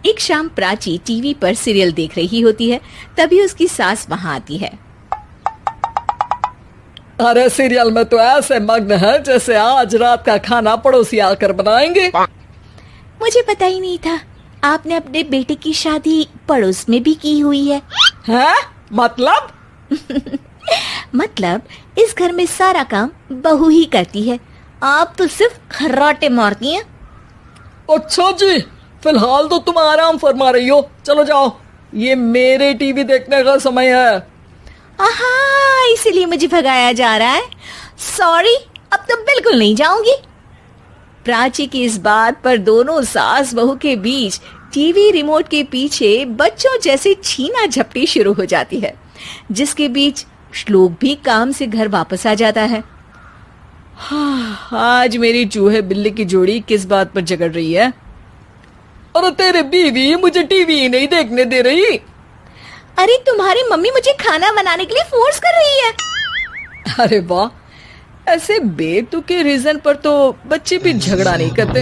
एक शाम प्राची टीवी पर सीरियल देख रही होती है। तभी उसकी सास वहाँ आती है। अरे सीरियल में तो ऐसे मग्न है जैसे आज रात का खाना पड़ोसी आकर बनाएंगे। मुझे पता ही नहीं था आपने अपने बेटे की शादी पड़ोस में भी की हुई है। हैं? मतलब? मतलब इस घर में सारा काम बहू ही करती है, आप तो सिर्फ खर्राटे मारती हैं। अच्छा जी, फिलहाल तो तुम आराम फरमा रही हो, चलो जाओ, ये मेरे टीवी देखने का समय है। आहा, इसीलिए मुझे भगाया जा रहा है। सॉरी, अब तो बिल्कुल नहीं जाऊंगी। प्राची की इस बात पर दोनों सास बहू के बीच टीवी रिमोट के पीछे बच्चों जैसे छीना झपटी शुरू हो जाती है, जिसके बीच श्लोक भी काम से घर वापस आ जाता है। आज मेरी चूहे बिल्ली की जोड़ी किस बात पर झगड़ रही है? अरे तेरे बीवी मुझे टीवी ही नहीं देखने दे रही। अरे तुम्हारी मम्मी मुझे खाना बनाने के लिए फोर्स कर रही है। अरे वाह, ऐसे बेतुके रीजन पर तो बच्चे भी झगड़ा नहीं करते।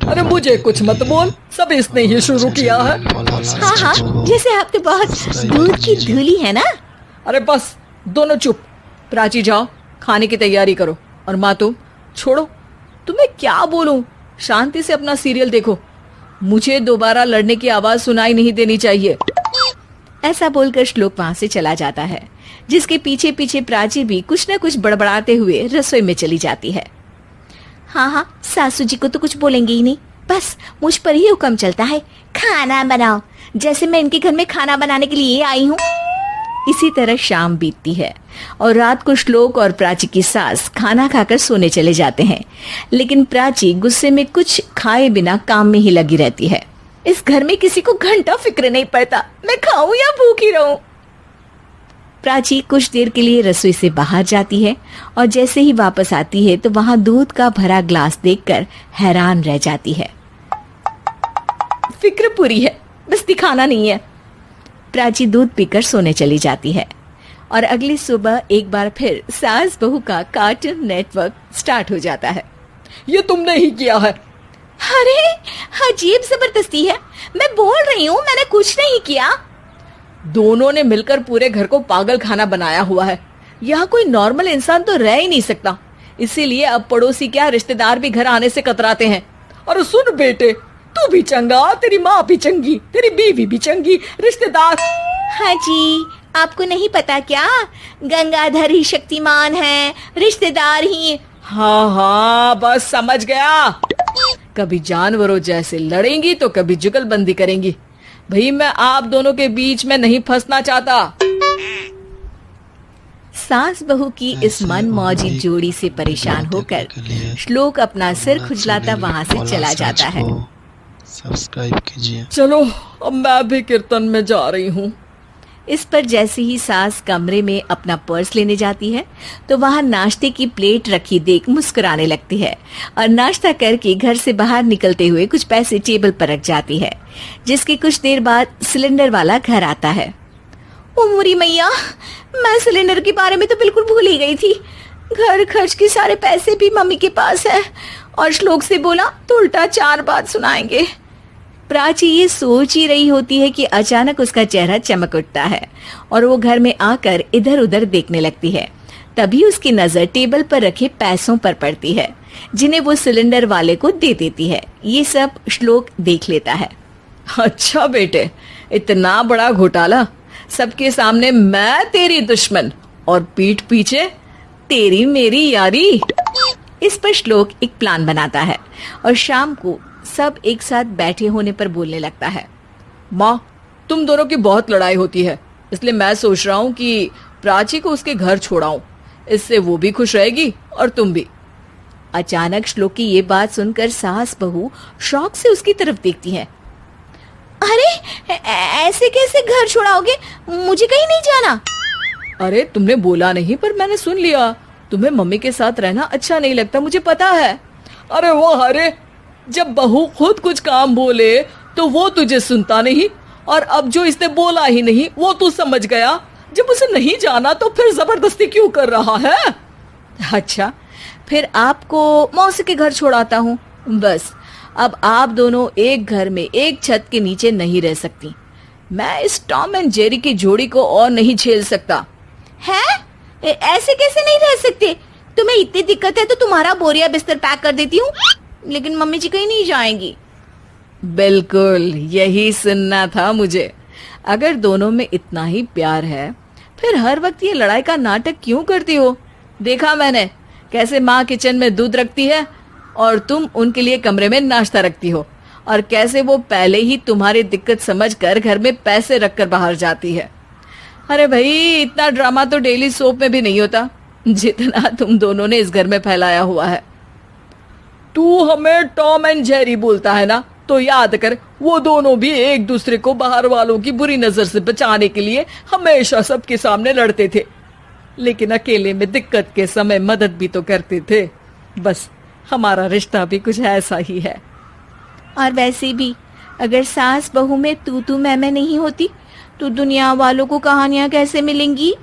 अरे मुझे कुछ मत बोल, सब इसने ही शुरू किया है। हाँ हाँ, जैसे आप तो बहुत दूध की धूली है ना। अरे बस, दोनों चुप। प्राची जाओ, खाने की तैयारी करो। और माँ तुम छोड़ो, तुम्हें क्या बोलूं, शांति से अपना सीरियल देखो, मुझे दोबारा लड़ने की आवाज सुनाई नहीं देनी चाहिए। ऐसा बोलकर श्लोक वहां से चला जाता है, जिसके पीछे पीछे प्राची भी कुछ न कुछ बड़बड़ाते हुए रसोई में चली जाती है। हाँ हाँ, सासू जी को तो कुछ बोलेंगे ही नहीं, बस मुझ पर ही हुक्म चलता है, खाना बनाओ, जैसे मैं इनके घर में खाना बनाने के लिए आई हूँ। इसी तरह शाम बीतती है और रात को श्लोक और प्राची की सास खाना खाकर सोने चले जाते हैं, लेकिन प्राची गुस्से में कुछ खाए बिना काम में ही लगी रहती है। इस घर में किसी को घंटा फिक्र नहीं पड़ता, मैं खाऊं या भूखी रहूं। प्राची कुछ देर के लिए रसोई से बाहर जाती है और जैसे ही वापस आती है तो वहां दूध का भरा ग्लास देखकर हैरान रह जाती है। फिक्र पूरी है, बस दिखाना नहीं है। प्राची दूध पीकर सोने चली जाती है और अगली सुबह एक बार फिर सास बहू का कार्टून नेटवर्क स्टार्ट हो जाता है। ये तुमने ही किया है। अरे अजीब जबरदस्ती है, मैं बोल रही हूँ मैंने कुछ नहीं किया। दोनों ने मिलकर पूरे घर को पागल खाना बनाया हुआ है। यहाँ कोई नॉर्मल इंसान तो रह ही नहीं सकता, इसीलिए अब पड़ोसी क्या रिश्तेदार भी घर आने से कतराते हैं। और सुन बेटे, तू भी चंगा, तेरी माँ भी चंगी, तेरी बीवी भी चंगी, रिश्तेदार। हाँ जी, आपको नहीं पता क्या, गंगाधर ही शक्तिमान है, रिश्तेदार ही। हाँ हाँ, बस समझ गया। कभी जानवरों जैसे लड़ेंगी तो कभी जुगलबंदी करेंगी। भाई मैं आप दोनों के बीच में नहीं फंसना चाहता। सास बहू की इस मन मौजी जोड़ी से परेशान होकर श्लोक अपना सिर खुजलाता वहां से चला जाता है। सब्सक्राइब कीजिए। चलो अब मैं भी कीर्तन में जा रही हूँ। इस पर जैसे ही सास कमरे में अपना पर्स लेने जाती है तो वहां नाश्ते की प्लेट रखी देख मुस्कुराने लगती है और नाश्ता करके घर से बाहर निकलते हुए कुछ पैसे टेबल पर रख जाती है, जिसके कुछ देर बाद सिलेंडर वाला घर आता है। ओ मोरी मैया, मैं सिलेंडर के बारे में तो बिल्कुल भूल ही गई थी। घर खर्च के सारे पैसे भी मम्मी के पास है और श्लोक से बोला तो उल्टा 4 बात सुनाएंगे। प्राची ये सोच ही रही होती है कि अचानक उसका चेहरा चमक उठता है और वो घर में आकर इधर उधर देखने लगती है। तभी उसकी नजर टेबल पर रखे पैसों पर पड़ती है, जिन्हें वो सिलेंडर वाले को दे देती है। ये सब श्लोक देख लेता है। अच्छा बेटे, इतना बड़ा घोटाला, सबके सामने मैं तेरी दुश्मन और पीठ पीछे तेरी मेरी यारी। इस पर श्लोक एक प्लान बनाता है और शाम को सब एक साथ बैठे होने पर बोलने लगता है। माँ, तुम दोनों की बहुत लड़ाई होती है, इसलिए मैं सोच रहा हूँ कि प्राची को उसके घर छोड़ाऊं, इससे वो भी खुश रहेगी और तुम भी। अचानक श्लोक की ये बात सुनकर सास बहू शौक से उसकी तरफ देखती हैं। अरे ऐसे कैसे घर छोड़ाओगे, मुझे कहीं नहीं जाना। अरे तुमने बोला नहीं पर मैंने सुन लिया, तुम्हें मम्मी के साथ रहना अच्छा नहीं लगता, मुझे पता है। अरे वो, अरे जब बहू खुद कुछ काम बोले तो वो तुझे सुनता नहीं, और अब जो इसने बोला ही नहीं वो तू समझ गया। जब उसे नहीं जाना तो फिर जबरदस्ती क्यों कर रहा है? अच्छा, फिर आपको मौसी के घर छोड़ाता हूँ, बस अब आप दोनों एक घर में एक छत के नीचे नहीं रह सकती। मैं इस टॉम एंड जेरी की जोड़ी को और नहीं झेल सकता। है? ऐसे कैसे नहीं रह सकते? तुम्हें इतनी दिक्कत है तो तुम्हारा बोरिया बिस्तर पैक कर देती हूँ, लेकिन मम्मी जी कहीं नहीं जाएंगी। बिल्कुल यही सुनना था मुझे। अगर दोनों में इतना ही प्यार है फिर हर वक्त ये लड़ाई का नाटक क्यों करती हो? देखा मैंने कैसे माँ किचन में दूध रखती है और तुम उनके लिए कमरे में नाश्ता रखती हो, और कैसे वो पहले ही तुम्हारी दिक्कत समझकर घर में पैसे रखकर बाहर जाती है। अरे भाई, इतना ड्रामा तो डेली सोप में भी नहीं होता जितना तुम दोनों ने इस घर में फैलाया हुआ है। तू हमें टॉम एंड जेरी बोलता है ना, तो याद कर वो दोनों भी एक दूसरे को बाहर वालों की बुरी नजर से बचाने के लिए हमेशा सबके सामने लड़ते थे, लेकिन अकेले में दिक्कत के समय मदद भी तो करते थे। बस हमारा रिश्ता भी कुछ ऐसा ही है। और वैसे भी अगर सास बहू में तू मैं नहीं होती तो दुनिया वालों को कहानियां कैसे मिलेंगी?